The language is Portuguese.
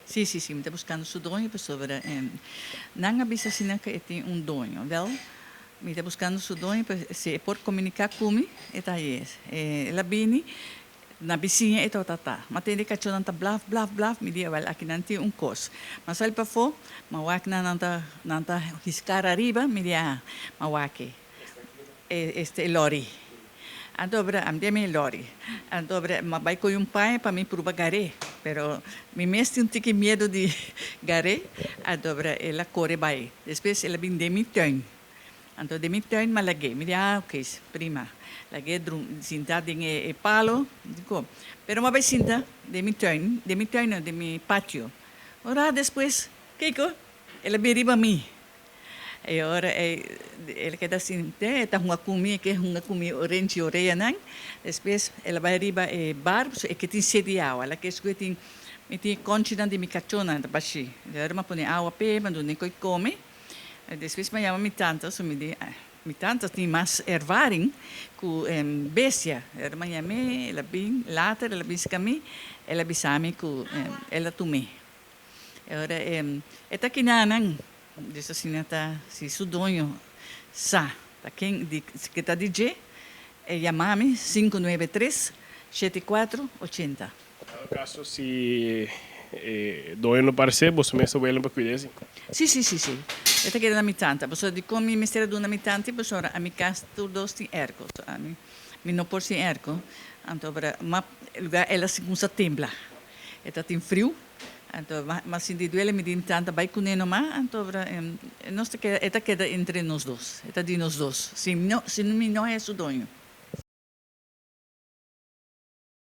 Sim, sim, sim, está buscando seu sonho, pessoa. Não avisa assim que tem sonho, wel? Me está buscando seu sonho, se pode comunicar comigo, eta é. Ela vem na vizinha eta tata. Mas tem que achar nanta blaf, blaf, blaf, me diz, well, aqui não tem cos. Mas sai para fora, mas o na nanta riscar arriba, me diz, mas o aqui. Este lori. Andobra, amdeme lori. Andobra, ma vai com pai para me provar garé. Pero mi mestre tinha medo de garé. Andobra, ela corre vai. Depois ela vem de mi tuin. Então de mi tuin malagay. Me diz, ok, prima. Lagay sentado em palo. Digo, pero ma vai sentar de mi tuin não, de mi patio. Ora depois, Kiko, ela beriba mi. E ora ele quer assim, tá uma comida orange oreia não. Depois ela vai riba bar, e que tem sede água, ela quer que tem conchina de micachona da baixi. Ela me põe água pé, mas não coi come. Depois me chama mi tanta, so me diz, mi tanta tem mais ervaring com bestia. Ela me chama, ela bem, later ela bisca me, ela bisame com ela tume. Ora eta aqui não. Diz assim, se sudonho sa, tá quem que tá DJ, é chamame 593-7480. No caso, se dói no parecer, você mesmo vai para cuidar assim. Sì. Esta che è la mitanta, posso di come mi stai dando mitanti, posso ora a mi casto dosti ergo, mi non porsi ergo, anto ma lugar ela se começa tembla. Eta tem frio. Então, mas individual me diz tanto vai com ele mas então nós queda entre nós dois, eta de nós dois. Se não é sudonho.